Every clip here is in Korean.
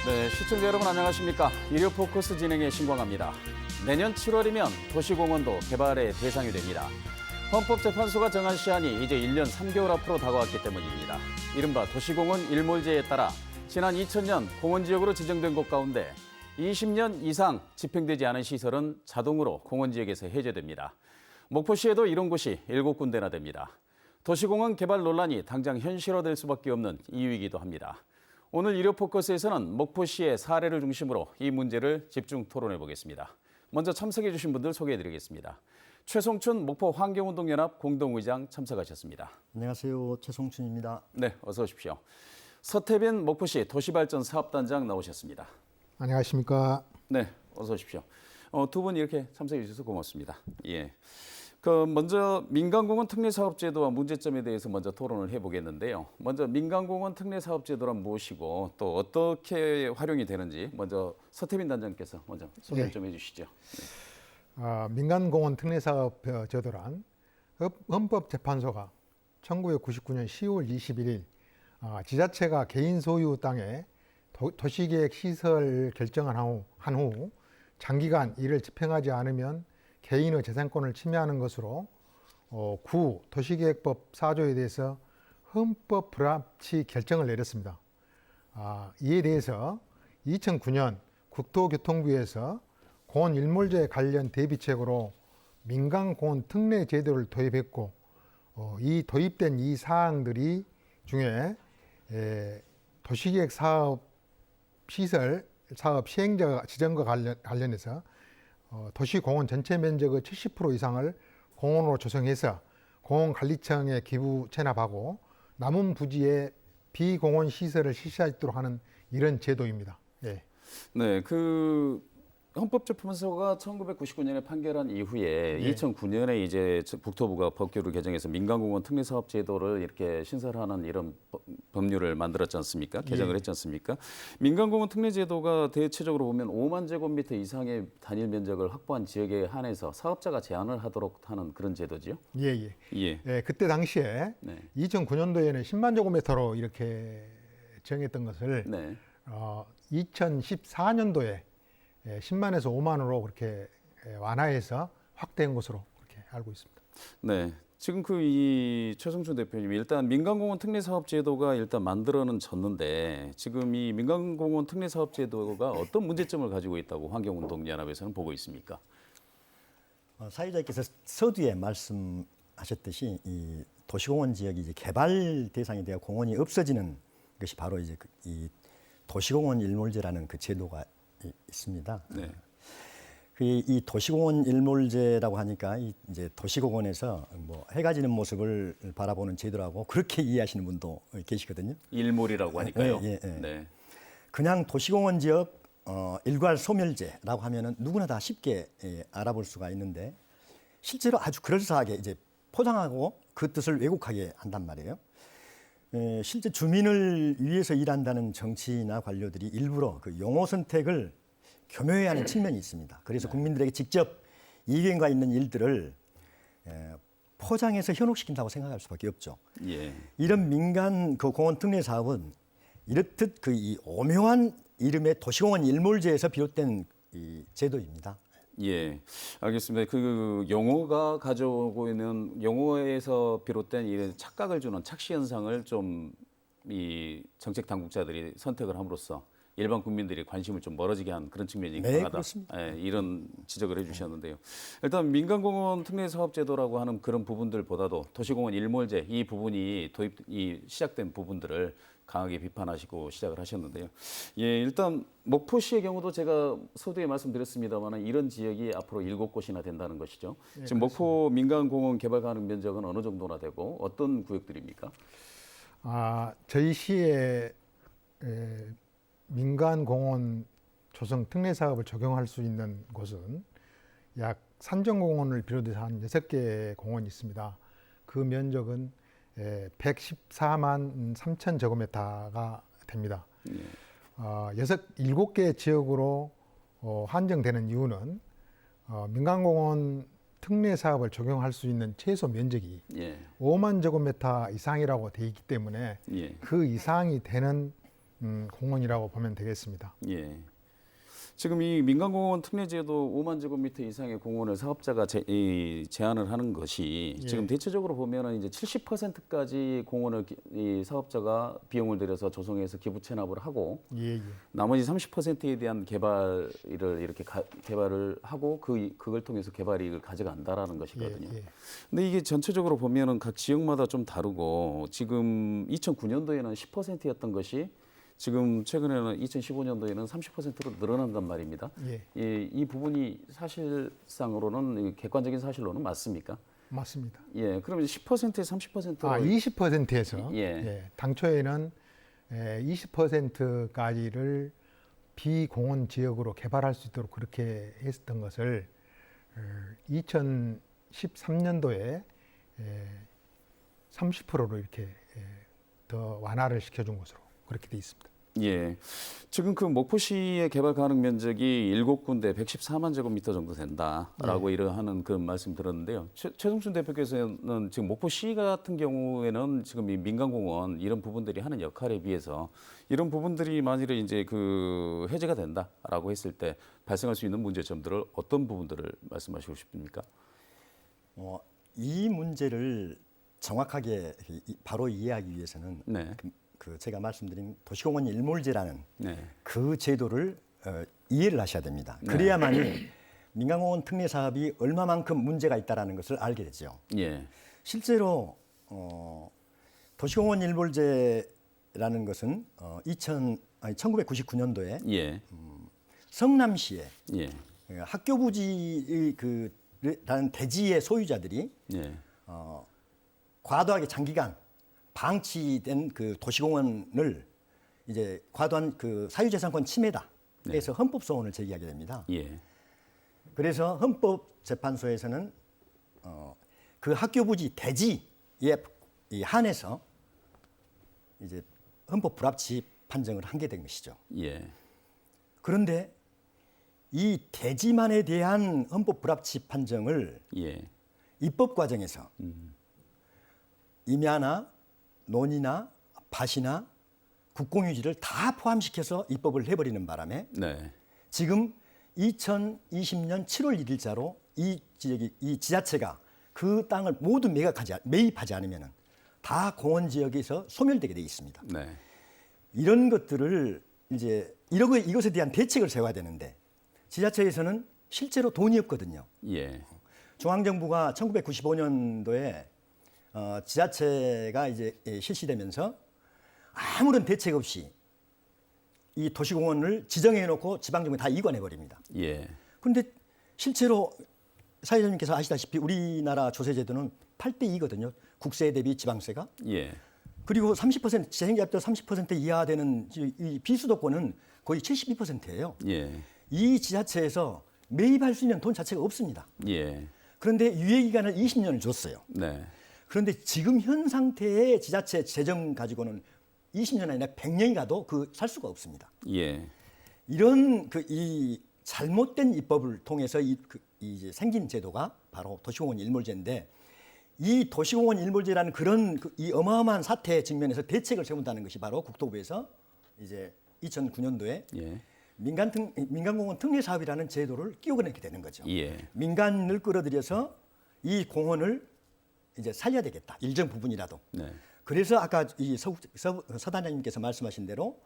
네, 시청자 여러분 안녕하십니까? 일요 포커스 진행의 신광합니다. 내년 7월이면 도시공원도 개발의 대상이 됩니다. 헌법재판소가 정한 시한이 이제 1년 3개월 앞으로 다가왔기 때문입니다. 이른바 도시공원 일몰제에 따라 지난 2000년 공원지역으로 지정된 곳 가운데 20년 이상 집행되지 않은 시설은 자동으로 공원지역에서 해제됩니다. 목포시에도 이런 곳이 7군데나 됩니다. 도시공원 개발 논란이 당장 현실화될 수밖에 없는 이유이기도 합니다. 오늘 일요 포커스에서는 목포시의 사례를 중심으로 이 문제를 집중 토론해 보겠습니다. 먼저 참석해 주신 분들 소개해 드리겠습니다. 최송춘 목포 환경운동연합 공동의장 참석하셨습니다. 안녕하세요. 최송춘입니다. 네, 어서 오십시오. 서태빈 목포시 도시발전 사업단장 나오셨습니다. 안녕하십니까. 네, 어서 오십시오. 두 분 이렇게 참석해 주셔서 고맙습니다. 예. 먼저 민간공원 특례사업제도와 문제점에 대해서 먼저 토론을 해보겠는데요. 먼저 민간공원 특례사업제도란 무엇이고 또 어떻게 활용이 되는지 먼저 서태빈 단장께서 먼저 소개를 좀 해주시죠. 네. 민간공원 특례사업제도란 헌법재판소가 1999년 10월 21일 지자체가 개인 소유 땅에 도시계획 시설 결정한 후 장기간 이를 집행하지 않으면 개인의 재산권을 침해하는 것으로 구 도시계획법 4조에 대해서 헌법 불합치 결정을 내렸습니다. 이에 대해서 2009년 국토교통부에서 공원 일몰제 관련 대비책으로 민간공원 특례 제도를 도입했고 이 도입된 이 사항들이 중에 도시계획 사업 시설 사업 시행자 지정과 관련해서 도시공원 전체 면적의 70% 이상을 공원으로 조성해서 공원관리청에 기부 체납하고 남은 부지에 비공원 시설을 실시하도록 하는 이런 제도입니다. 네. 네, 헌법재판소가 1999년에 판결한 이후에 2009년에 이제 국토부가 법규를 개정해서 민간공원 특례사업제도를 이렇게 신설하는 이런 법률을 만들었지 않습니까? 개정을 했지 않습니까? 민간공원 특례제도가 대체적으로 보면 5만 제곱미터 이상의 단일 면적을 확보한 지역에 한해서 사업자가 제한을 하도록 하는 그런 제도죠. 예. 그때 당시에 2009년도에는 10만 제곱미터로 이렇게 정했던 것을 2014년도에 10만에서 5만으로 그렇게 완화해서 확대한 것으로 그렇게 알고 있습니다. 네, 지금 이 최성춘 대표님이 일단 민간공원 특례사업제도가 일단 만들어는 졌는데 지금 이 민간공원 특례사업제도가 어떤 문제점을 가지고 있다고 환경운동연합에서는 보고 있습니까? 사회자께서 서두에 말씀하셨듯이 이 도시공원 지역이 이제 개발 대상이 되어 공원이 없어지는 것이 바로 이제 이 도시공원 일몰제라는 그 제도가 있습니다. 네. 이 도시공원 일몰제라고 하니까 이제 도시공원에서 뭐 해가 지는 모습을 바라보는 제도라고 그렇게 이해하시는 분도 계시거든요. 일몰이라고 하니까요. 네. 그냥 도시공원 지역 일괄 소멸제라고 하면은 누구나 다 쉽게 알아볼 수가 있는데 실제로 아주 그럴싸하게 이제 포장하고 그 뜻을 왜곡하게 한단 말이에요. 실제 주민을 위해서 일한다는 정치나 관료들이 일부러 그 용어 선택을 교묘해하는 측면이 있습니다. 그래서 국민들에게 직접 이견과 있는 일들을 포장해서 현혹시킨다고 생각할 수밖에 없죠. 예. 이런 민간 그 공원 특례 사업은 이렇듯 이 오묘한 이름의 도시공원 일몰제에서 비롯된 이 제도입니다. 예, 알겠습니다. 그 용어가 가져오고 있는 용어에서 비롯된 이 착각을 주는 착시 현상을 좀 이 정책 당국자들이 선택을 함으로써 일반 국민들이 관심을 좀 멀어지게 한 그런 측면이 강하다. 그렇습니다. 예, 이런 지적을 해주셨는데요. 일단 민간공원 특례사업제도라고 하는 그런 부분들보다도 도시공원 일몰제 이 부분이 시작된 부분들을 강하게 비판하시고 시작을 하셨는데요. 예, 일단 목포시의 경우도 제가 서두에 말씀드렸습니다만 이런 지역이 앞으로 7곳이나 된다는 것이죠. 네, 지금 목포 민간공원 개발 가능 면적은 어느 정도나 되고 어떤 구역들입니까? 저희 시에 민간공원 조성 특례사업을 적용할 수 있는 곳은 약 산정공원을 비롯해서 한 6개 공원이 있습니다. 그 면적은 114만 3천 제곱미터가 됩니다. 7개 지역으로 한정되는 이유는 민간공원 특례 사업을 적용할 수 있는 최소 면적이 5만 제곱미터 이상이라고 돼 있기 때문에 그 이상이 되는 공원이라고 보면 되겠습니다. 예. 지금 이 민간공원 특례제도 5만 제곱미터 이상의 공원을 사업자가 제한을 하는 것이 예. 지금 대체적으로 보면은 이제 70%까지 공원을 이 사업자가 비용을 들여서 조성해서 기부 체납을 하고 예, 예. 나머지 30%에 대한 개발을 이렇게 개발을 하고 그걸 통해서 개발 이익을 가져간다라는 것이거든요. 예, 예. 근데 이게 전체적으로 보면은 각 지역마다 좀 다르고 지금 2009년도에는 10%였던 것이 지금 최근에는 2015년도에는 30%로 늘어난단 말입니다. 예. 이 부분이 사실상으로는 객관적인 사실로는 맞습니까? 맞습니다. 예, 그러면 10%에서 30%로 20%에서 예. 당초에는 20%까지를 비공원 지역으로 개발할 수 있도록 그렇게 했었던 것을 2013년도에 30%로 이렇게 더 완화를 시켜준 것으로 그렇게 돼 있습니다. 예. 지금 그 목포시의 개발 가능 면적이 7군데 114만 제곱미터 정도 된다라고 이러하는 그런 말씀 들었는데요. 최승춘 대표께서는 지금 목포시 같은 경우에는 지금 이 민간공원 이런 부분들이 하는 역할에 비해서 이런 부분들이 만일에 이제 그 해제가 된다라고 했을 때 발생할 수 있는 문제점들을 어떤 부분들을 말씀하시고 싶습니까? 이 문제를 정확하게 바로 이해하기 위해서는 네. 그 제가 말씀드린 도시공원 일몰제라는 네. 그 제도를 이해를 하셔야 됩니다. 그래야만이 민간공원 특례 사업이 얼마만큼 문제가 있다라는 것을 알게 되죠. 예. 실제로 도시공원 일몰제라는 것은 1999년도에 예. 성남시에 예. 학교 부지 라는 대지의 소유자들이 예. 과도하게 장기간 방치된 그 도시공원을 이제 과도한 그 사유재산권 침해다 해서 헌법소원을 제기하게 됩니다. 예. 그래서 헌법재판소에서는 그 학교 부지 대지에 한해서 이제 헌법 불합치 판정을 하게 된 것이죠. 예. 그런데 이 대지만에 대한 헌법 불합치 판정을 예. 입법 과정에서 임야나 논이나 밭이나 국공유지를 다 포함시켜서 입법을 해버리는 바람에 네. 지금 2020년 7월 1일자로 이 지자체가 그 땅을 모두 매입하지 않으면 다 공원 지역에서 소멸되게 돼 있습니다. 네. 이런 것들을 이제 이것에 대한 대책을 세워야 되는데 지자체에서는 실제로 돈이 없거든요. 예. 중앙정부가 1995년도에 지자체가 이제 실시되면서 아무런 대책 없이 이 도시공원을 지정해 놓고 지방정부에 다 이관해 버립니다. 예. 그런데 실제로 사회자님께서 아시다시피 우리나라 조세제도는 8대2거든요. 국세 대비 지방세가. 예. 그리고 30% 재생자업자 30% 이하 되는 이 비수도권은 거의 72%예요. 예. 이 지자체에서 매입할 수 있는 돈 자체가 없습니다. 예. 그런데 유예 기간을 20년을 줬어요. 네. 그런데 지금 현 상태의 지자체 재정 가지고는 20년 아니라 100년이 가도 살 수가 없습니다. 예. 이런 이 잘못된 입법을 통해서 이제 생긴 제도가 바로 도시공원 일몰제인데 이 도시공원 일몰제라는 그런 이 어마어마한 사태 측면에서 대책을 세운다는 것이 바로 국토부에서 이제 2009년도에 예. 민간공원 특례 사업이라는 제도를 끼워넣게 되는 거죠. 예. 민간을 끌어들여서 이 공원을 이제 살려야 되겠다. 일정 부분이라도. 네. 그래서 아까 이 서단장님께서 말씀하신 대로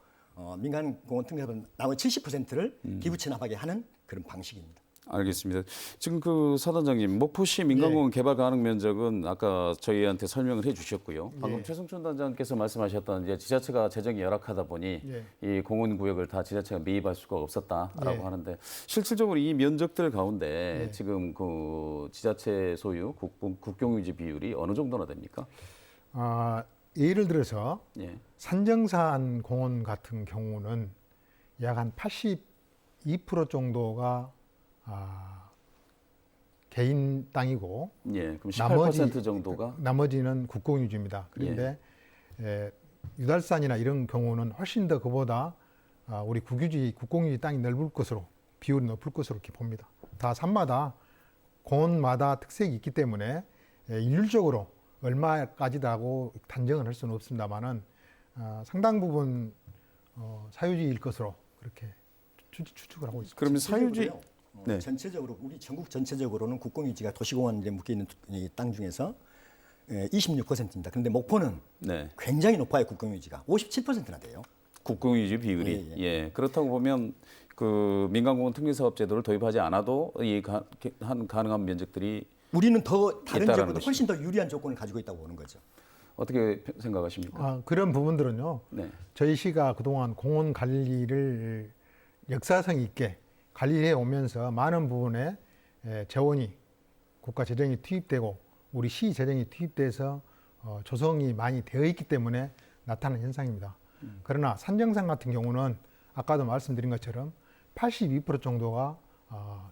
민간공원 특례사업은 나머지 70%를 기부 체납하게 하는 그런 방식입니다. 알겠습니다. 지금 그 서단장님, 목포시 민간공원 개발 가능 면적은 아까 저희한테 설명을 해주셨고요. 방금 최승춘 단장께서 말씀하셨던 이제 지자체가 재정이 열악하다 보니 이 공원 구역을 다 지자체가 매입할 수가 없었다라고 하는데 실질적으로 이 면적들 가운데 지금 그 지자체 소유 국공유지 비율이 어느 정도나 됩니까? 예를 들어서 예. 산정산 공원 같은 경우는 약 한 82% 정도가 개인 땅이고 예, 그럼 18% 정도가 나머지는 국공유지입니다. 그런데 유달산이나 이런 경우는 훨씬 더 그보다 우리 국공유지 땅이 넓을 것으로 비율이 높을 것으로 이렇게 봅니다. 다 산마다 공원마다 특색이 있기 때문에 일률적으로 얼마까지다고 단정을 할 수는 없습니다만은 상당 부분 사유지일 것으로 그렇게 추측을 하고 있습니다. 그러면 사유지 전체적으로요. 네. 전체적으로 우리 전국 전체적으로는 국공유지가 도시공원에 묶여 있는 이 땅 중에서 26%입니다. 그런데 목포는 네. 굉장히 굉장히 높아요. 국공유지가 57%나 돼요. 국공유지 비율이 예. 그렇다고 보면 그 민간공원 특례사업 제도를 도입하지 않아도 가능한 면적들이 우리는 더 다른 있다라는 지역보다 훨씬 더 유리한 조건을 가지고 있다고 보는 거죠. 어떻게 생각하십니까? 그런 부분들은요. 네. 저희 시가 그동안 공원 관리를 역사성 있게 관리해 오면서 많은 부분에 재원이 국가 재정이 투입되고 우리 시 재정이 투입돼서 조성이 많이 되어 있기 때문에 나타나는 현상입니다. 그러나 산정상 같은 경우는 아까도 말씀드린 것처럼 82% 정도가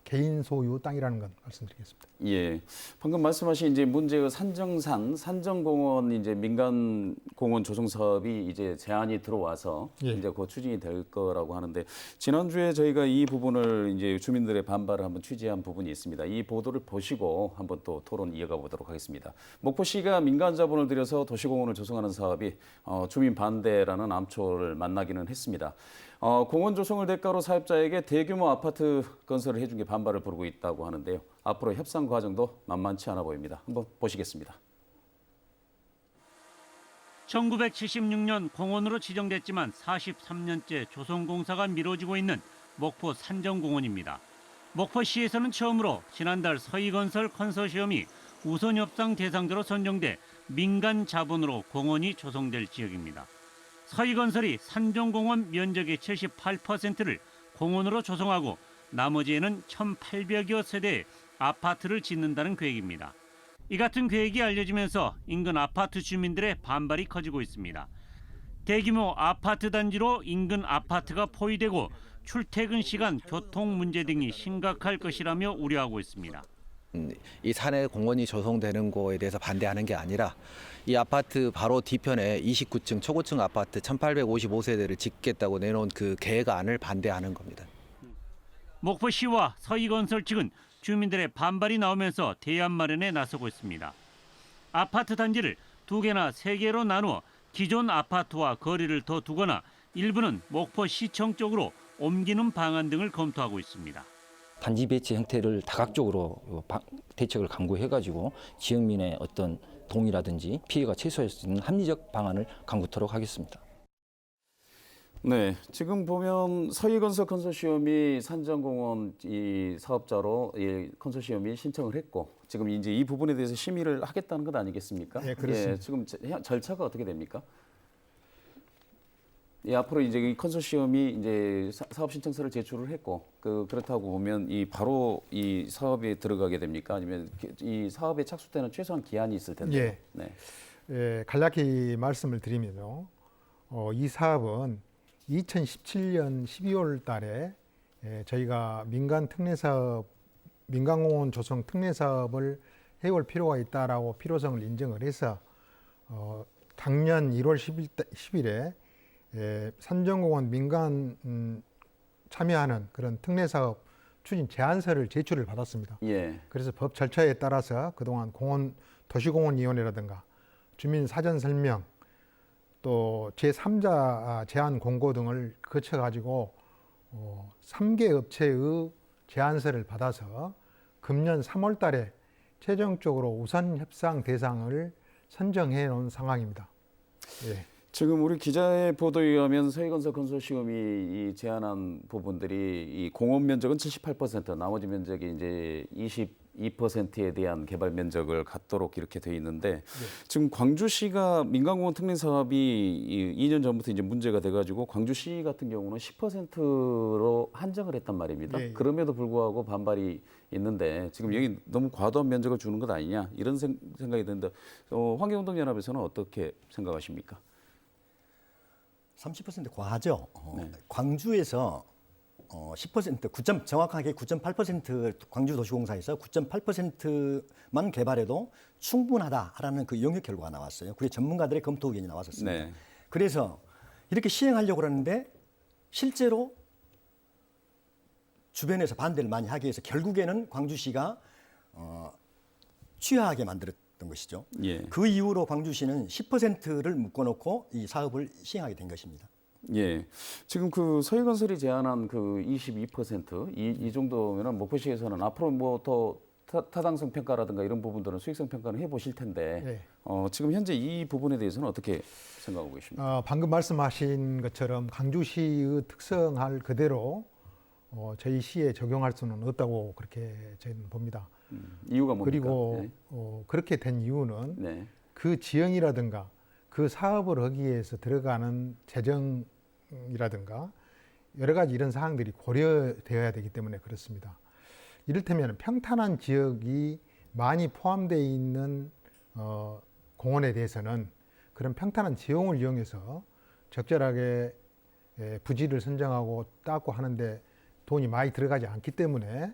개인 소유 땅이라는 건 말씀드리겠습니다. 예. 방금 말씀하신 이제 문제의 산정상, 산정공원 이제 민간 공원 조성 사업이 이제 제안이 들어와서 예. 이제 그 추진이 될 거라고 하는데 지난주에 저희가 이 부분을 이제 주민들의 반발을 한번 취재한 부분이 있습니다. 이 보도를 보시고 한번 또 토론 이어가 보도록 하겠습니다. 목포시가 민간 자본을 들여서 도시공원을 조성하는 사업이 주민 반대라는 암초를 만나기는 했습니다. 공원 조성을 대가로 사업자에게 대규모 아파트 건설을 해준 게 반발을 부르고 있다고 하는데요. 앞으로 협상 과정도 만만치 않아 보입니다. 한번 보시겠습니다. 1976년 공원으로 지정됐지만 43년째 조성공사가 미뤄지고 있는 목포 산정공원입니다. 목포시에서는 처음으로 지난달 서희건설 컨소시엄이 우선 협상 대상자로 선정돼 민간 자본으로 공원이 조성될 지역입니다. 서희건설이 산정공원 면적의 78%를 공원으로 조성하고 나머지에는 1,800여 세대의 아파트를 짓는다는 계획입니다. 이 같은 계획이 알려지면서 인근 아파트 주민들의 반발이 커지고 있습니다. 대규모 아파트 단지로 인근 아파트가 포위되고 출퇴근 시간, 교통 문제 등이 심각할 것이라며 우려하고 있습니다. 이 산에 공원이 조성되는 거에 대해서 반대하는 게 아니라 이 아파트 바로 뒤편에 29층 초고층 아파트 1,855세대를 짓겠다고 내놓은 그 계획안을 반대하는 겁니다. 목포시와 서희건설 측은 주민들의 반발이 나오면서 대안 마련에 나서고 있습니다. 아파트 단지를 2개나 3개로 나누어 기존 아파트와 거리를 더 두거나 일부는 목포시청 쪽으로 옮기는 방안 등을 검토하고 있습니다. 단지 배치 형태를 다각적으로 대책을 강구해가지고 지역민의 어떤 동의라든지 피해가 최소화할 수 있는 합리적 방안을 강구토록 하겠습니다. 네, 지금 보면 서희건설 컨소시엄이 산정공원 이 사업자로 이 컨소시엄이 신청을 했고 지금 이제 이 부분에 대해서 심의를 하겠다는 것 아니겠습니까? 예, 그렇습니다. 예, 지금 절차가 어떻게 됩니까? 예, 앞으로 이제 이 컨소시엄이 이제 사업 신청서를 제출을 했고 그렇다고 보면 이 바로 이 사업에 들어가게 됩니까? 아니면 이 사업에 착수 때는 최소한 기한이 있을 텐데요. 예. 네. 간략히 말씀을 드리면요. 이 사업은 2017년 12월 달에 저희가 민간공원 조성 특례사업을 해올 필요가 있다라고 필요성을 인정을 해서 작년 1월 10일에 산정공원 민간 참여하는 그런 특례사업 추진 제안서를 제출을 받았습니다. 예. 그래서 법 절차에 따라서 그동안 도시공원위원회라든가 주민 사전 설명 또 제3자 제안 공고 등을 거쳐가지고 3개 업체의 제안서를 받아서 금년 3월 달에 최종적으로 우선 협상 대상을 선정해 놓은 상황입니다. 예. 지금 우리 기자의 보도에 의하면 서희건설 컨소시엄이 이 제안한 부분들이 이 공원 면적은 78%, 나머지 면적이 이제 22%에 대한 개발 면적을 갖도록 이렇게 돼 있는데 지금 광주시가 민간공원 특례 사업이 2년 전부터 이제 문제가 돼가지고 광주시 같은 경우는 10%로 한정을 했단 말입니다. 예, 예. 그럼에도 불구하고 반발이 있는데 지금 여기 너무 과도한 면적을 주는 것 아니냐 이런 생각이 드는데 환경운동연합에서는 어떻게 생각하십니까? 30% 과하죠. 네. 광주에서 10% 정확하게 9.8% 광주도시공사에서 9.8%만 개발해도 충분하다라는 그 영역 결과가 나왔어요. 그게 전문가들의 검토 의견이 나왔었습니다. 네. 그래서 이렇게 시행하려고 그러는데 실제로 주변에서 반대를 많이 하기 위해서 결국에는 광주시가 취하하게 만들었던 것이죠. 예. 그 이후로 광주시는 10%를 묶어놓고 이 사업을 시행하게 된 것입니다. 예. 지금 그 서희건설이 제안한 그 22% 이 정도면은 목포시에서는 앞으로 뭐 더 타당성 평가라든가 이런 부분들은 수익성 평가는 해보실 텐데 예. 지금 현재 이 부분에 대해서는 어떻게 생각하고 계십니까? 방금 말씀하신 것처럼 광주시의 특성할 그대로 저희 시에 적용할 수는 없다고 그렇게 저희는 봅니다. 이유가 뭡니까? 그리고 그렇게 된 이유는 네. 그 지형이라든가 그 사업을 하기 위해서 들어가는 재정이라든가 여러 가지 이런 사항들이 고려되어야 되기 때문에 그렇습니다. 이를테면 평탄한 지역이 많이 포함되어 있는 공원에 대해서는 그런 평탄한 지형을 이용해서 적절하게 부지를 선정하고 닦고 하는데 돈이 많이 들어가지 않기 때문에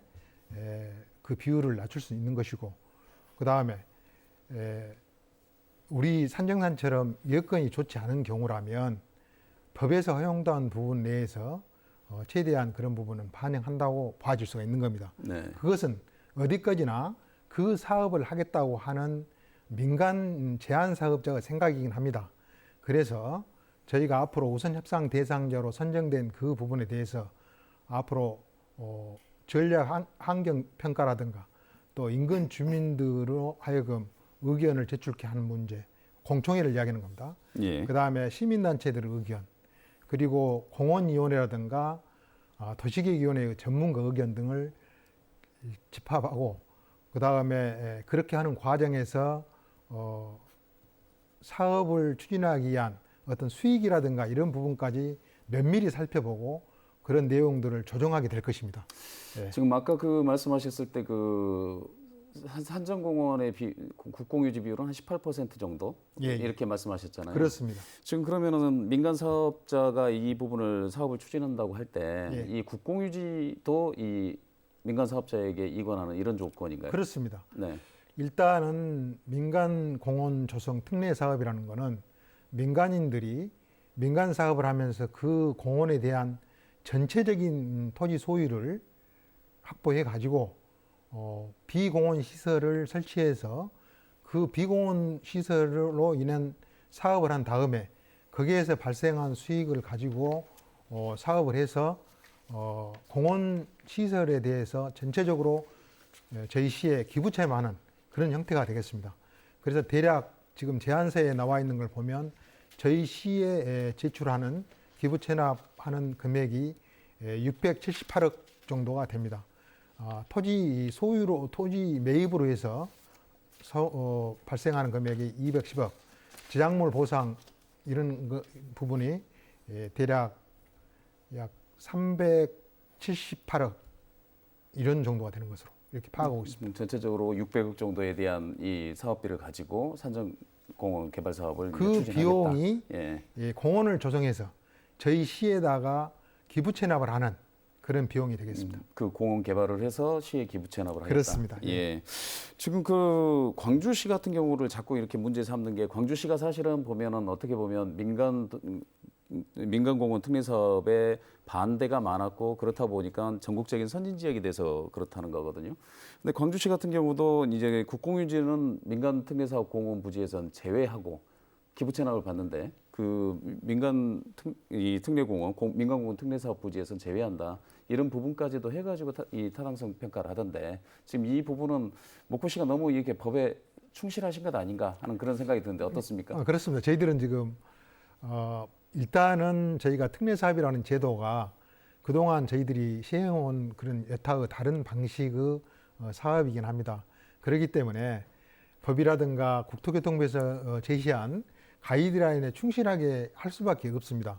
그 비율을 낮출 수 있는 것이고, 그 다음에 우리 산정산처럼 여건이 좋지 않은 경우라면 법에서 허용된 부분 내에서 최대한 그런 부분은 반영한다고 봐줄 수가 있는 겁니다. 네. 그것은 어디까지나 그 사업을 하겠다고 하는 민간 제한 사업자의 생각이긴 합니다. 그래서 저희가 앞으로 우선 협상 대상자로 선정된 그 부분에 대해서 앞으로 전략 환경 평가라든가 또 인근 주민들로 하여금 의견을 제출케 하는 문제, 공청회를 이야기하는 겁니다. 예. 그 다음에 시민단체들의 의견, 그리고 공원위원회라든가 도시계획위원회의 전문가 의견 등을 집합하고, 그 다음에 그렇게 하는 과정에서 사업을 추진하기 위한 어떤 수익이라든가 이런 부분까지 면밀히 살펴보고 그런 내용들을 조정하게 될 것입니다. 예. 지금 아까 그 말씀하셨을 때 그 산정공원의 국공유지 비율은 한 18% 정도 예, 예. 이렇게 말씀하셨잖아요. 그렇습니다. 지금 그러면은 민간 사업자가 이 부분을 사업을 추진한다고 할 때 이 예. 국공유지도 이 민간 사업자에게 이관하는 이런 조건인가요? 그렇습니다. 네. 일단은 민간 공원 조성 특례 사업이라는 거는 민간인들이 민간 사업을 하면서 그 공원에 대한 전체적인 토지 소유를 확보해 가지고 비공원 시설을 설치해서 그 비공원 시설로 인한 사업을 한 다음에 거기에서 발생한 수익을 가지고 사업을 해서 공원 시설에 대해서 전체적으로 저희 시에 기부 체험하는 그런 형태가 되겠습니다. 그래서 대략 지금 제안서에 나와 있는 걸 보면 저희 시에 제출하는 기부 체납하는 금액이 678억 정도가 됩니다. 토지 소유로 토지 매입으로 해서 발생하는 금액이 210억, 지작물 보상 이런 부분이 대략 약 378억 이런 정도가 되는 것으로 이렇게 파악하고 있습니다. 전체적으로 600억 정도에 대한 이 사업비를 가지고 산정공원 개발 사업을 그 추진하겠다. 비용이 예. 공원을 조성해서 저희 시에다가 기부 체납을 하는 그런 비용이 되겠습니다. 그 공원 개발을 해서 시에 기부 체납을 하겠다. 그렇습니다. 예. 지금 그 광주시 같은 경우를 자꾸 이렇게 문제 삼는 게, 광주시가 사실은 보면은 어떻게 보면 민간 공원 특례 사업에 반대가 많았고, 그렇다 보니까 전국적인 선진 지역이 돼서 그렇다는 거거든요. 근데 광주시 같은 경우도 이제 국공유지는 민간 특례 사업 공원 부지에선 제외하고 기부 체납을 받는데, 그 특례공원, 민간공원 특례사업 부지에서는 제외한다. 이런 부분까지도 해가지고 이 타당성 평가를 하던데, 지금 이 부분은 목포시가 너무 이렇게 법에 충실하신 것 아닌가 하는 그런 생각이 드는데 어떻습니까? 그렇습니다. 저희들은 지금 일단은 저희가 특례사업이라는 제도가 그동안 저희들이 시행해온 그런 여타의 다른 방식의 사업이긴 합니다. 그렇기 때문에 법이라든가 국토교통부에서 제시한 가이드라인에 충실하게 할 수밖에 없습니다.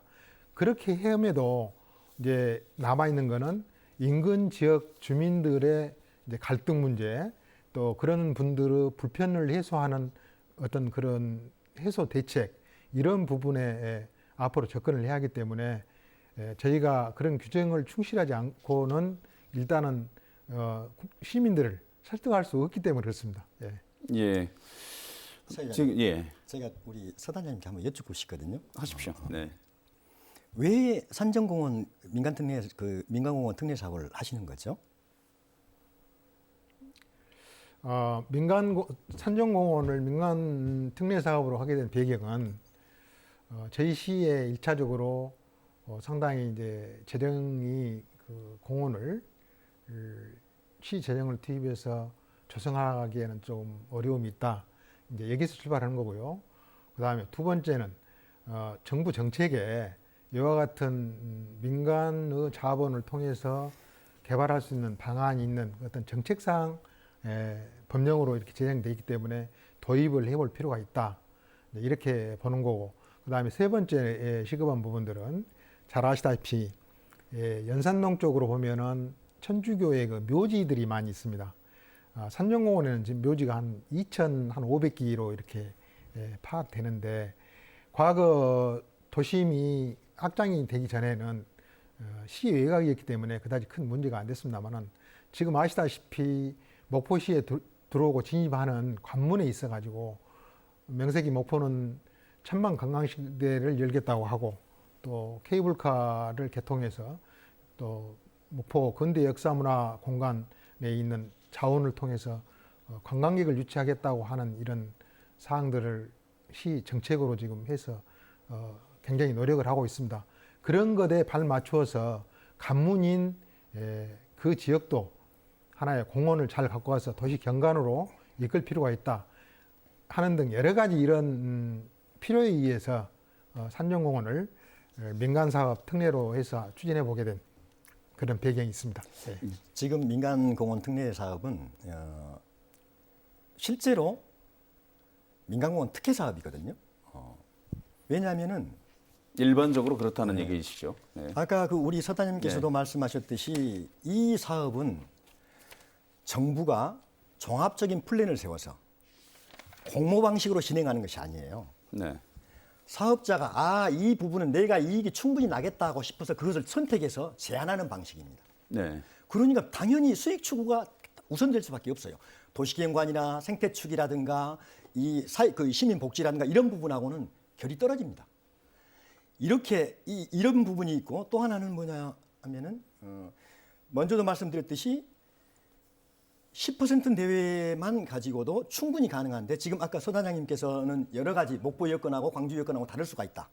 그렇게 헤엄에도 이제 남아 있는 거는 인근 지역 주민들의 이제 갈등 문제, 또 그런 분들의 불편을 해소하는 어떤 그런 해소 대책, 이런 부분에 앞으로 접근을 해야 하기 때문에 저희가 그런 규정을 충실하지 않고는 일단은 시민들을 설득할 수 없기 때문에 그렇습니다. 예. 예. 지금 제가 우리 서단장님께 한번 여쭙고 싶거든요. 하십시오. 네. 왜 산정공원 민간공원 특례 사업을 하시는 거죠? 산정공원을 민간 특례 사업으로 하게 된 배경은 저희 시에 일차적으로 상당히 이제 재정이 그 공원을 시 재정을 투입해서 조성하기에는 좀 어려움이 있다. 이제 여기서 출발하는 거고요. 그다음에 두 번째는 정부 정책에 이와 같은 민간의 자본을 통해서 개발할 수 있는 방안이 있는 어떤 정책상 법령으로 이렇게 제정되어 있기 때문에 도입을 해볼 필요가 있다. 이렇게 보는 거고, 그다음에 세 번째 시급한 부분들은 잘 아시다시피 연산동 쪽으로 보면은 천주교의 그 묘지들이 많이 있습니다. 산정공원에는 지금 묘지가 한 2,500기로 이렇게 파악되는데, 과거 도심이 확장이 되기 전에는 시 외곽이었기 때문에 그다지 큰 문제가 안 됐습니다만은, 지금 아시다시피 목포시에 들어오고 진입하는 관문에 있어가지고 명색이 목포는 천만 관광시대를 열겠다고 하고, 또 케이블카를 개통해서 또 목포 근대 역사문화 공간에 있는 자원을 통해서 관광객을 유치하겠다고 하는 이런 사항들을 시 정책으로 지금 해서 굉장히 노력을 하고 있습니다. 그런 것에 발맞추어서 관문인 그 지역도 하나의 공원을 잘 갖고 와서 도시 경관으로 이끌 필요가 있다 하는 등 여러 가지 이런 필요에 의해서 산정공원을 민간사업 특례로 해서 추진해 보게 된 그런 배경이 있습니다. 네. 지금 민간공원 특례 사업은 실제로 민간공원 특혜 사업이거든요. 왜냐하면은 일반적으로 그렇다는 얘기이시죠. 네. 아까 그 우리 서단님께서도 말씀하셨듯이 이 사업은 정부가 종합적인 플랜을 세워서 공모 방식으로 진행하는 것이 아니에요. 네. 사업자가 이 부분은 내가 이익이 충분히 나겠다고 싶어서 그것을 선택해서 제한하는 방식입니다. 네. 그러니까 당연히 수익 추구가 우선될 수밖에 없어요. 도시경관이나 생태축이라든가 그 시민복지라든가 이런 부분하고는 결이 떨어집니다. 이렇게 이런 부분이 있고, 또 하나는 뭐냐 하면은 먼저도 말씀드렸듯이 10% 내외만 가지고도 충분히 가능한데, 지금 아까 서단장님께서는 여러 가지 목포 여건하고 광주 여건하고 다를 수가 있다.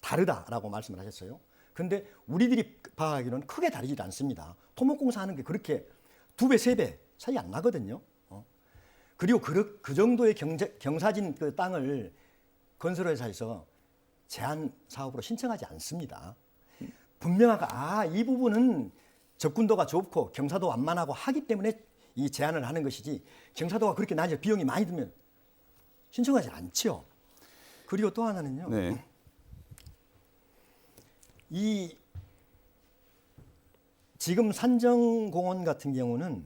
다르다라고 말씀을 하셨어요. 그런데 우리들이 파악하기로는 크게 다르지 않습니다. 토목공사 하는 게 그렇게 2배, 3배 차이 안 나거든요. 그리고 그 정도의 경사진 그 땅을 건설회사에서 제한 사업으로 신청하지 않습니다. 분명하게 이 부분은 접근도가 좁고 경사도 완만하고 하기 때문에 이 제한을 하는 것이지, 경사도가 그렇게 낮아 비용이 많이 들면 신청하지 않죠. 그리고 또 하나는요. 네. 이 지금 산정공원 같은 경우는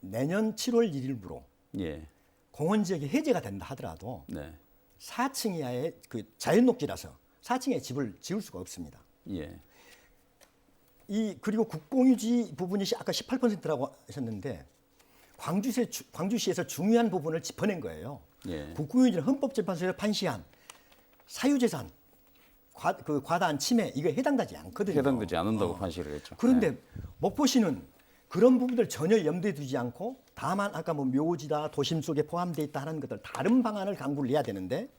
내년 7월 1일부로 예. 공원 지역이 해제가 된다 하더라도 네. 4층 이하의 그 자연녹지라서 4층에 집을 지을 수가 없습니다. 예. 그리고 국공유지 부분이 아까 18%라고 하셨는데, 광주시에서 중요한 부분을 짚어낸 거예요. 예. 국공유지는 헌법재판소에서 판시한 사유재산 과다한 침해 이거 해당되지 않거든요. 해당되지 않는다고 판시를 했죠. 그런데 네. 목포시는 그런 부분들 전혀 염두에 두지 않고, 다만 아까 뭐 묘지다 도심 속에 포함되어 있다 하는 것들 다른 방안을 강구를 해야 되는데,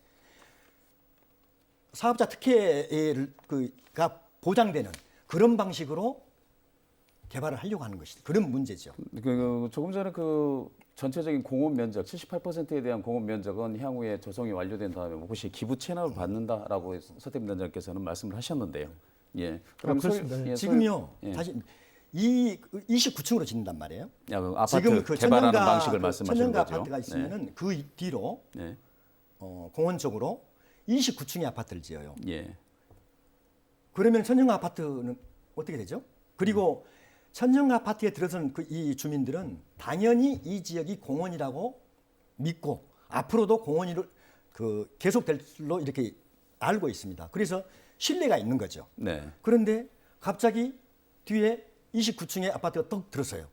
사업자 특혜가 보장되는 그런 방식으로 개발을 하려고 하는 것이죠. 그런 문제죠. 조금 전에 그 전체적인 공원 면적 78%에 대한 공원 면적은 향후에 조성이 완료된 다음에 혹시 기부 체납을 받는다라고 서태임 단장께서는 말씀을 하셨는데요. 예. 그럼 그렇습니다. 예, 지금요. 예. 다시 이 29층으로 짓는단 말이에요. 그 아파트 지금 그 개발하는 방식을 그 말씀하시는 천연가 거죠. 아파트가 있으면은 그 뒤로 네. 공원 쪽으로 29층의 아파트를 지어요. 예. 그러면 천연가 아파트는 어떻게 되죠? 그리고 천연가 아파트에 들어선 이 주민들은 당연히 이 지역이 공원이라고 믿고 앞으로도 공원이 계속될 줄로 이렇게 알고 있습니다. 그래서 신뢰가 있는 거죠. 네. 그런데 갑자기 뒤에 29층의 아파트가 떡 들었어요.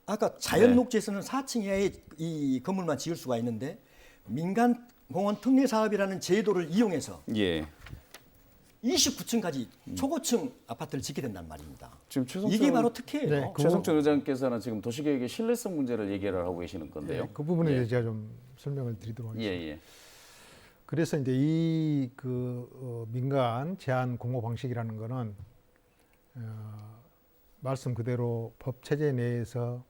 아까 자연녹지에서는 4층 이하의 이 건물만 지을 수가 있는데, 민간 공원 특례 사업이라는 제도를 이용해서 예. 29층까지 초고층 아파트를 짓게 된단 말입니다. 지금 최성준 이게 바로 특혜예요. 네, 최성준 의장께서는 지금 도시계획의 신뢰성 문제를 얘기를 하고 계시는 건데요. 그 부분에 대해서 제가 좀 설명을 드리도록 예, 하겠습니다. 예. 그래서 이제 이 민간 제한 공모 방식이라는 거는 말씀 그대로 법 체제 내에서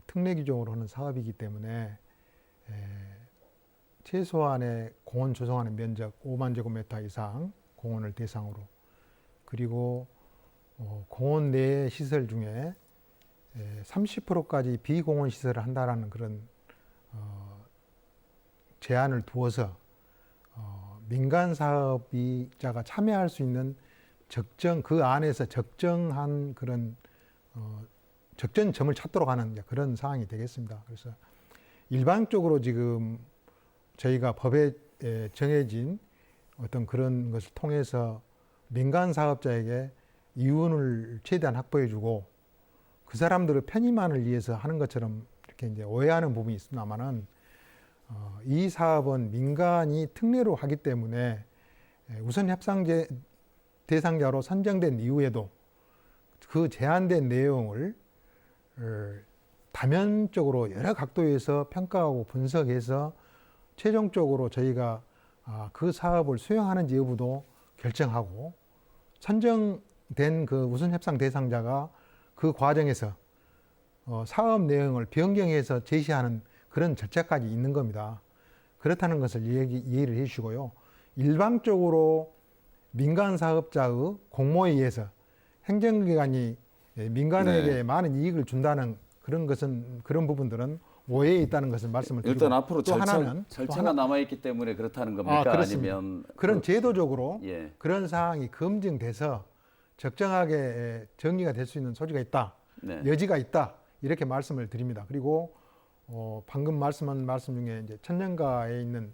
특례 규정으로 하는 사업이기 때문에 최소한의 공원 조성하는 면적 5만 제곱미터 이상 공원을 대상으로, 그리고 공원 내 시설 중에 30%까지 비공원 시설을 한다라는 그런 제한을 두어서 민간 사업자가 참여할 수 있는 그 안에서 적정한 그런 적정점을 찾도록 하는 그런 사항이 되겠습니다. 그래서 일반적으로 지금 저희가 법에 정해진 어떤 그런 것을 통해서 민간 사업자에게 이윤을 최대한 확보해주고 그 사람들의 편의만을 위해서 하는 것처럼 이렇게 이제 오해하는 부분이 있습니다만은 이 사업은 민간이 특례로 하기 때문에 우선 협상 대상자로 선정된 이후에도 그 제한된 내용을 다면적으로 여러 각도에서 평가하고 분석해서 최종적으로 저희가 그 사업을 수용하는지 여부도 결정하고, 선정된 그 우선 협상 대상자가 그 과정에서 사업 내용을 변경해서 제시하는 그런 절차까지 있는 겁니다. 그렇다는 것을 이해를 해 주시고요. 일방적으로 민간 사업자의 공모에 의해서 행정기관이 민간에게 네. 많은 이익을 준다는 그런 부분들은 오해에 있다는 것을 말씀을 드리고, 일단 앞으로 또 하나는 절차가 남아있기 때문에 그렇다는 겁니까? 그렇습니다. 아니면 그런 제도적으로 예. 그런 사항이 검증돼서 적정하게 정리가 될 수 있는 소지가 있다, 네. 여지가 있다, 이렇게 말씀을 드립니다. 그리고 방금 말씀한 말씀 중에 이제 천년가에 있는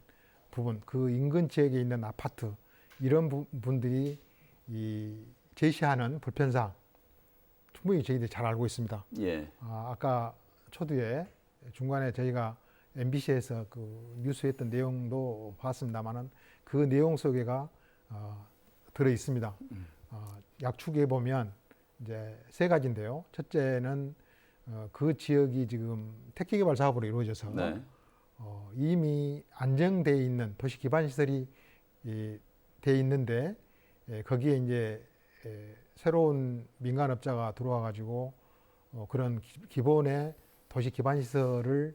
부분, 그 인근 지역에 있는 아파트, 이런 분들이 제시하는 불편사항 충분히 저희들이 잘 알고 있습니다. 예. 아까 초두에 중간에 저희가 MBC에서 그 뉴스했던 내용도 봤습니다만은 그 내용 속에가 들어 있습니다. 약축에 보면 이제 세 가지인데요. 첫째는 그 지역이 지금 택지 개발 사업으로 이루어져서 네. 이미 안정돼 있는 도시 기반 시설이 돼 있는데 거기에 이제 새로운 민간업자가 들어와 가지고 그런 기본의 도시 기반 시설을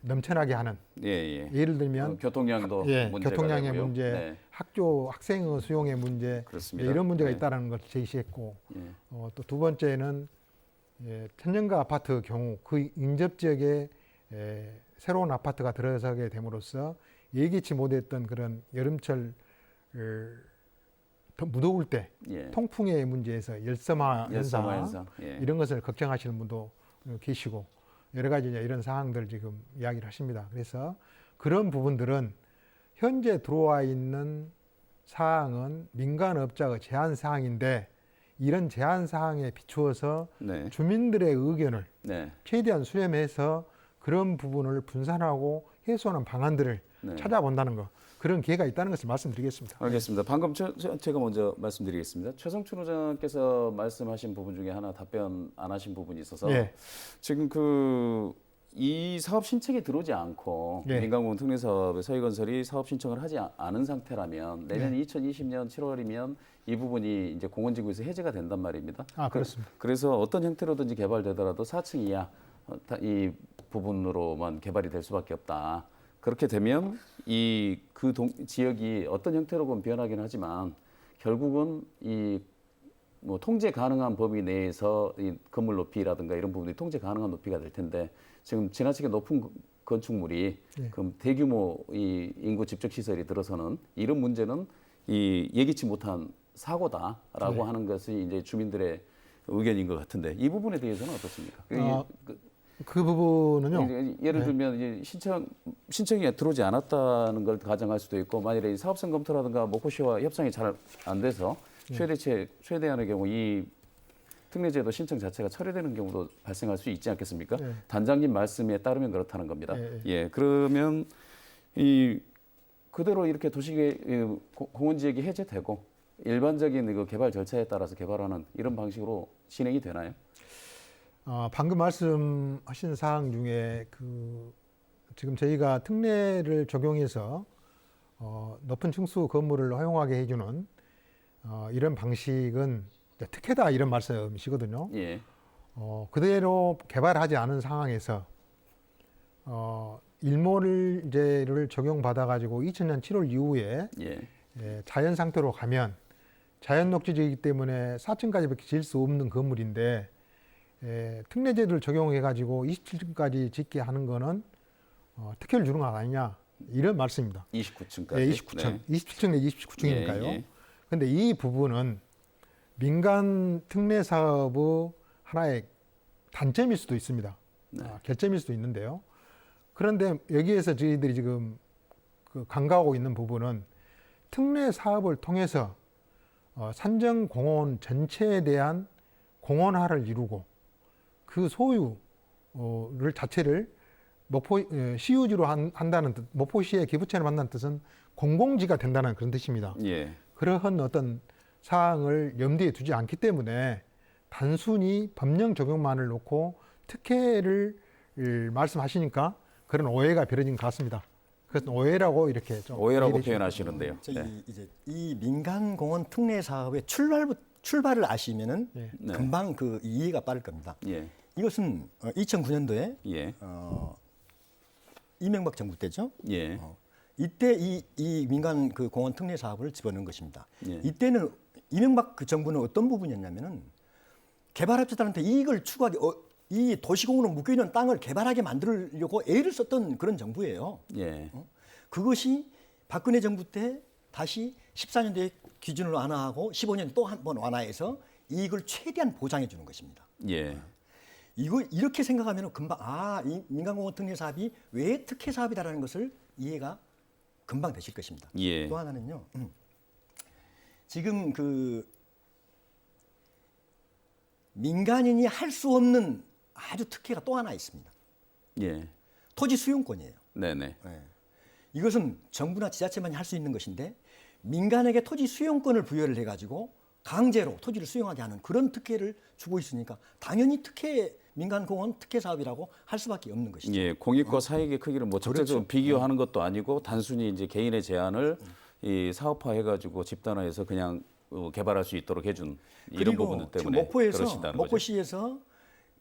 넘쳐나게 하는, 예. 예를 들면 교통량도 문제가 교통량의 되고요. 문제, 네. 학생의 수용의 문제, 그렇습니다. 이런 문제가 네. 있다는 것을 제시했고, 예. 또 두 번째는 천년가 아파트 경우 그 인접 지역에 새로운 아파트가 들어서게 됨으로써 예기치 못했던 그런 여름철 더 무더울 때 예. 통풍의 문제에서 열섬화 현상 예. 이런 것을 걱정하시는 분도 계시고, 여러 가지 이런 사항들 지금 이야기를 하십니다. 그래서 그런 부분들은 현재 들어와 있는 사항은 민간업자의 제한 사항인데, 이런 제한 사항에 비추어서 네. 주민들의 의견을 네. 최대한 수렴해서 그런 부분을 분산하고 해소하는 방안들을 네. 찾아본다는 거, 그런 기회가 있다는 것을 말씀드리겠습니다. 알겠습니다. 방금 제가 먼저 말씀드리겠습니다. 최성춘 의장께서 말씀하신 부분 중에 하나 답변 안 하신 부분이 있어서 예. 지금 이 사업 신청이 들어오지 않고 예. 민간공원 특례사업에 서희건설이 사업 신청을 하지 않은 상태라면 내년 2020년 7월이면 이 부분이 이제 공원지구에서 해제가 된단 말입니다. 그렇습니다. 그래서 어떤 형태로든지 개발되더라도 4층 이하 이 부분으로만 개발이 될 수밖에 없다. 그렇게 되면 그 지역이 어떤 형태로건 변하긴 하지만 결국은 뭐 통제 가능한 범위 내에서 이 건물 높이라든가 이런 부분이 통제 가능한 높이가 될 텐데, 지금 지나치게 높은 건축물이 그럼 대규모 인구 집적 시설이 들어서는 이런 문제는 예기치 못한 사고다라고 하는 것이 이제 주민들의 의견인 것 같은데, 이 부분에 대해서는 어떻습니까? 그 부분은요. 예를 들면 이제 신청이 들어오지 않았다는 걸 가정할 수도 있고, 만일에 사업성 검토라든가 목포시와 협상이 잘 안 돼서 최대한의 경우 이 특례제도 신청 자체가 철회되는 경우도 발생할 수 있지 않겠습니까? 단장님 말씀에 따르면 그렇다는 겁니다. 그러면 그대로 이렇게 공원 지역이 해제되고 일반적인 그 개발 절차에 따라서 개발하는 이런 방식으로 진행이 되나요? 방금 말씀하신 사항 중에 지금 저희가 특례를 적용해서 높은 층수 건물을 허용하게 해주는 이런 방식은 이제 특혜다 이런 말씀이시거든요. 예. 그대로 개발하지 않은 상황에서 일몰제를 적용받아 가지고 2000년 7월 이후에 자연 상태로 가면 자연 녹지지이기 때문에 4층까지밖에 지을 수 없는 건물인데 특례제를 적용해 가지고 27층까지 짓게 하는 거는 특혜를 주는 거 아니냐 이런 말씀입니다. 29층까지. 네, 29층, 27층 내 29층이니까요. 예. 그런데 이 부분은 민간 특례 사업의 하나의 단점일 수도 있습니다. 결점일 수도 있는데요. 그런데 여기에서 저희들이 지금 강구하고 있는 부분은 특례 사업을 통해서 산정공원 전체에 대한 공원화를 이루고 그 소유를 자체를 시유지로 한다는 뜻, 목포시의 기부채를 만난 뜻은 공공지가 된다는 그런 뜻입니다. 예. 그러한 어떤 사항을 염두에 두지 않기 때문에 단순히 법령 적용만을 놓고 특혜를 말씀하시니까 그런 오해가 벌어진 것 같습니다. 그래서 오해라고 이렇게 좀 오해라고 이해해 주시면 표현하시는데요. 이제 이 민간공원 특례 사업의 출발을 아시면은 예. 네. 금방 그 이해가 빠를 겁니다. 예. 이것은 2009년도에 예. 이명박 정부 때죠. 예. 이때 이 민간 그 공원 특례 사업을 집어넣은 것입니다. 예. 이때는 이명박 그 정부는 어떤 부분이었냐면은 개발업자들한테 이익을 추구하기 이 도시공원으로 묶여있는 땅을 개발하게 만들려고 애를 썼던 그런 정부예요. 예. 그것이 박근혜 정부 때 다시 14년도에 기준을 완화하고 15년 또 한 번 완화해서 이익을 최대한 보장해 주는 것입니다. 예. 이거 이렇게 생각하면 금방 이 민간공원 특례 사업이 왜 특혜 사업이다라는 것을 이해가 금방 되실 것입니다. 예. 또 하나는요. 지금 그 민간인이 할 수 없는 아주 특혜가 또 하나 있습니다. 예. 토지 수용권이에요. 네네. 이것은 정부나 지자체만이 할 수 있는 것인데 민간에게 토지 수용권을 부여를 해가지고 강제로 토지를 수용하게 하는 그런 특혜를 주고 있으니까 당연히 민간공원 특혜 사업이라고 할 수밖에 없는 것이죠. 예. 공익과 사익의 크기를 뭐 적극적으로 그렇죠. 비교하는 것도 아니고 단순히 이제 개인의 제한을 이 사업화해가지고 집단화해서 그냥 개발할 수 있도록 해준 이런 부분들 지금 때문에 그러신다는 거죠. 목포시에서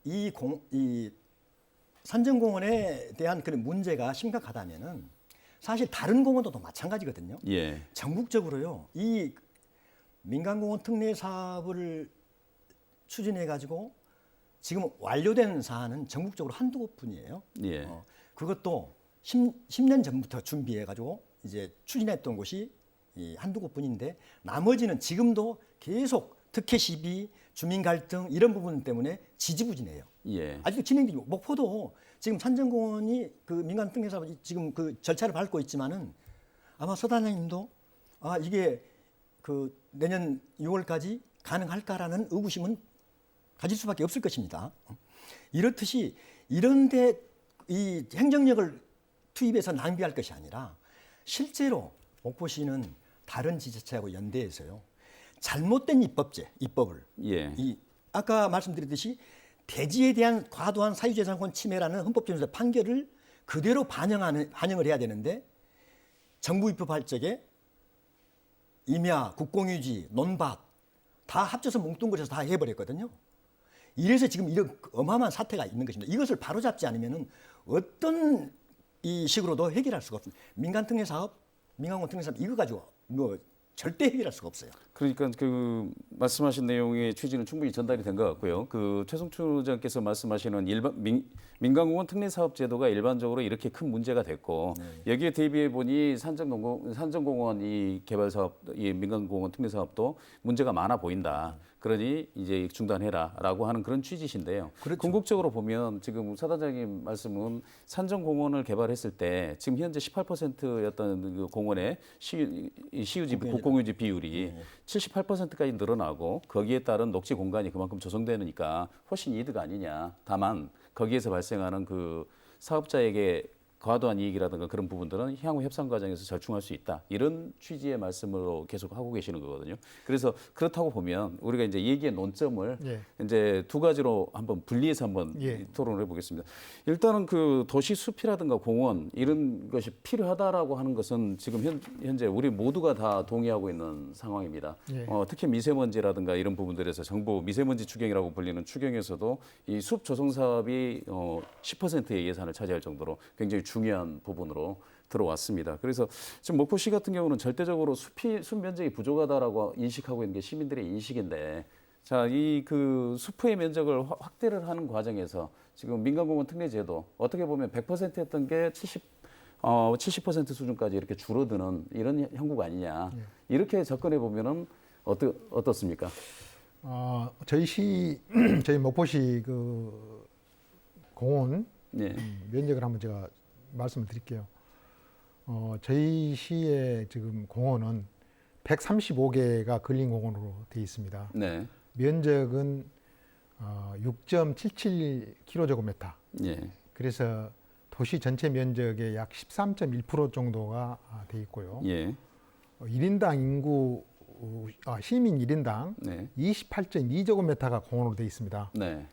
이 산정공원에 대한 그런 문제가 심각하다면은 사실 다른 공원도 마찬가지거든요. 예. 전국적으로요. 이 민간공원 특례 사업을 추진해 가지고 지금 완료된 사안은 전국적으로 한두 곳뿐이에요. 예. 그것도 10년 전부터 준비해 가지고 이제 추진했던 곳이 한두 곳뿐인데 나머지는 지금도 계속 특혜 시비, 주민 갈등 이런 부분 때문에 지지부진해요. 예. 아직도 진행되고 목포도 지금 산정공원이 그 민간 특례 사업 지금 그 절차를 밟고 있지만은 아마 서단장님도 이게 그 내년 6월까지 가능할까라는 의구심은 가질 수밖에 없을 것입니다. 이렇듯이 이런데 이 행정력을 투입해서 낭비할 것이 아니라 실제로 목포시는 다른 지자체하고 연대해서요 잘못된 입법을 예. 아까 말씀드렸듯이 대지에 대한 과도한 사유재산권 침해라는 헌법재판소의 판결을 그대로 반영을 해야 되는데 정부 입법할 적에 임야, 국공유지, 논밭 다 합쳐서 뭉뚱그려서 다 해버렸거든요. 이래서 지금 이런 어마어마한 사태가 있는 것입니다. 이것을 바로잡지 않으면 어떤 이 식으로도 해결할 수가 없습니다. 민간공원 특례 사업 이거 가지고 뭐 절대 해결할 수가 없어요. 그러니까 그 말씀하신 내용의 취지는 충분히 전달이 된 것 같고요. 그 최성춘 의장께서 말씀하시는 민간공원 특례 사업 제도가 일반적으로 이렇게 큰 문제가 됐고 여기에 대비해 보니 산정공원 이 개발 사업, 이 민간공원 특례 사업도 문제가 많아 보인다. 그러니 이제 중단해라라고 하는 그런 취지신데요. 그렇죠. 궁극적으로 보면 지금 사단장님 말씀은 산정공원을 개발했을 때 지금 현재 18%였던 그 공원의 시유지 국공유지 비율이 78%까지 늘어나고 거기에 따른 녹지 공간이 그만큼 조성되니까 훨씬 이득 아니냐. 다만 거기에서 발생하는 그 사업자에게 과도한 이익이라든가 그런 부분들은 향후 협상 과정에서 절충할 수 있다. 이런 취지의 말씀으로 계속 하고 계시는 거거든요. 그래서 그렇다고 보면 우리가 이제 얘기의 논점을 예. 이제 두 가지로 한번 분리해서 한번 예. 토론을 해보겠습니다. 일단은 그 도시 숲이라든가 공원 이런 것이 필요하다라고 하는 것은 지금 현재 우리 모두가 다 동의하고 있는 상황입니다. 예. 특히 미세먼지라든가 이런 부분들에서 정부 미세먼지 추경이라고 불리는 추경에서도 이 숲 조성 사업이 10%의 예산을 차지할 정도로 굉장히 중요한 부분으로 들어왔습니다. 그래서 지금 목포시 같은 경우는 절대적으로 숲 면적이 부족하다라고 인식하고 있는 게 시민들의 인식인데, 자, 이 그 숲의 면적을 확대를 하는 과정에서 지금 민간공원 특례제도 어떻게 보면 100%였던 게 70% 수준까지 이렇게 줄어드는 이런 형국 아니냐, 이렇게 접근해 보면은 어떻습니까? 저희 목포시 그 공원 예. 면적을 한번 제가 말씀을 드릴게요. 저희 시의 지금 공원은 135개가 근린공원으로 되어 있습니다. 네. 면적은 6.77km. 예. 그래서 도시 전체 면적의 약 13.1% 정도가 돼 있고요. 예. 1인당 인구 시민 1인당 네. 28.2제곱미터가 공원으로 되어 있습니다. 네.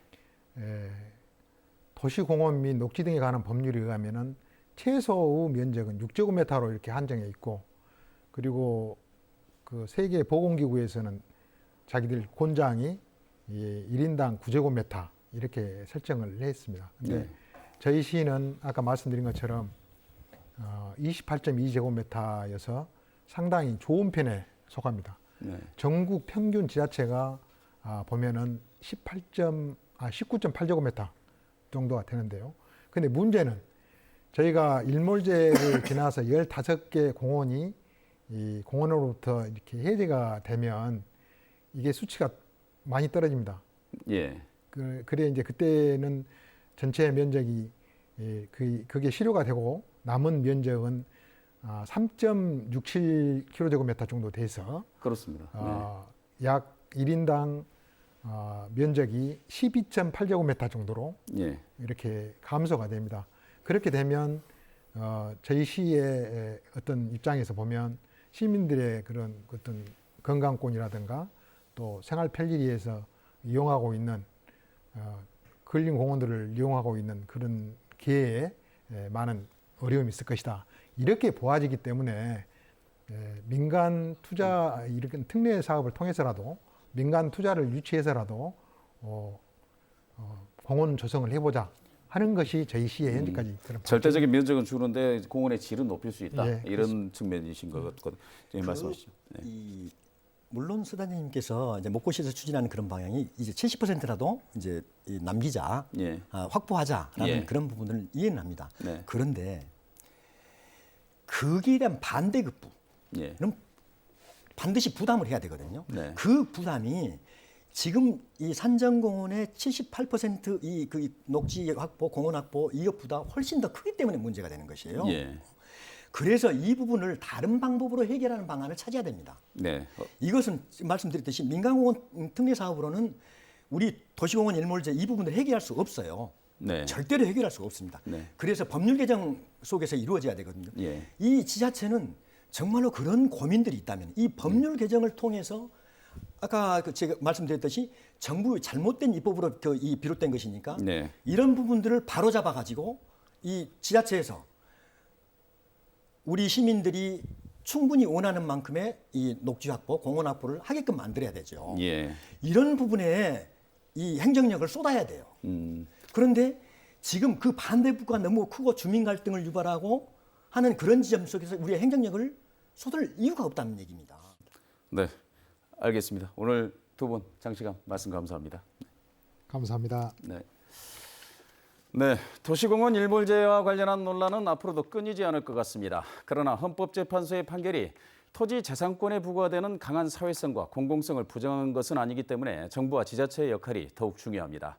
도시공원 및 녹지 등에 관한 법률에 의하면은 최소의 면적은 6제곱미터로 이렇게 한정해 있고, 그리고 그 세계 보건기구에서는 자기들 권장이 1인당 9제곱미터 이렇게 설정을 했습니다. 근데 네. 저희 시는 아까 말씀드린 것처럼 28.2제곱미터여서 상당히 좋은 편에 속합니다. 네. 전국 평균 지자체가 보면은 19.8제곱미터 정도가 되는데요. 근데 문제는 저희가 일몰제를 지나서 15개 공원이 이 공원으로부터 이렇게 해제가 되면 이게 수치가 많이 떨어집니다. 예. 그래 이제 그때는 전체 면적이 그게 실효가 되고 남은 면적은 3.67km 정도 돼서 그렇습니다. 약 1인당 면적이 12.8제곱미터 정도로 예. 이렇게 감소가 됩니다. 그렇게 되면 저희 시의 어떤 입장에서 보면 시민들의 그런 어떤 건강권이라든가 또 생활 편리를 위해서 이용하고 있는 근린 공원들을 이용하고 있는 그런 기회에 많은 어려움이 있을 것이다. 이렇게 보아지기 때문에 민간 투자 이렇게 특례 사업을 통해서라도 민간 투자를 유치해서라도 공원 조성을 해보자 하는 것이 저희 시의 현재까지 그런 절대적인 면적은 줄는데 공원의 질은 높일 수 있다. 예, 이런 측면이신 것 같거든요. 말씀하시죠. 네. 물론 수단님께서 이제 목포시에서 추진하는 그런 방향이 이제 70%라도 이제 남기자, 예. 확보하자라는 예. 그런 부분을 이해는 합니다. 네. 그런데 거기에 대한 반대급부, 예. 그럼 반드시 부담을 해야 되거든요. 네. 그 부담이 지금 이 산정공원의 78%이 그 녹지 확보, 공원 확보 이것보다 훨씬 더 크기 때문에 문제가 되는 것이에요. 예. 그래서 이 부분을 다른 방법으로 해결하는 방안을 찾아야 됩니다. 네. 이것은 지금 말씀드렸듯이 민간공원 특례 사업으로는 우리 도시공원 일몰제 이 부분을 해결할 수 없어요. 네. 절대로 해결할 수가 없습니다. 네. 그래서 법률 개정 속에서 이루어져야 되거든요. 예. 이 지자체는 정말로 그런 고민들이 있다면 이 법률 개정을 통해서 아까 제가 말씀드렸듯이 정부의 잘못된 입법으로 이 비롯된 것이니까 네. 이런 부분들을 바로잡아 가지고 이 지자체에서 우리 시민들이 충분히 원하는 만큼의 이 녹지 확보, 공원 확보를 하게끔 만들어야 되죠. 예. 이런 부분에 이 행정력을 쏟아야 돼요. 그런데 지금 그 반대부가 너무 크고 주민 갈등을 유발하고 하는 그런 지점 속에서 우리의 행정력을 쏟을 이유가 없다는 얘기입니다. 네. 알겠습니다. 오늘 두 분 장시간 말씀 감사합니다. 감사합니다. 네. 네, 도시공원 일몰제와 관련한 논란은 앞으로도 끊이지 않을 것 같습니다. 그러나 헌법재판소의 판결이 토지 재산권에 부과되는 강한 사회성과 공공성을 부정한 것은 아니기 때문에 정부와 지자체의 역할이 더욱 중요합니다.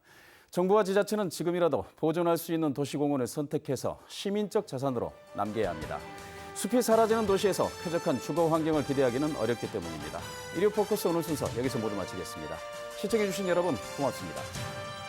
정부와 지자체는 지금이라도 보존할 수 있는 도시공원을 선택해서 시민적 자산으로 남겨야 합니다. 숲이 사라지는 도시에서 쾌적한 주거 환경을 기대하기는 어렵기 때문입니다. 일요 포커스 오늘 순서 여기서 모두 마치겠습니다. 시청해주신 여러분 고맙습니다.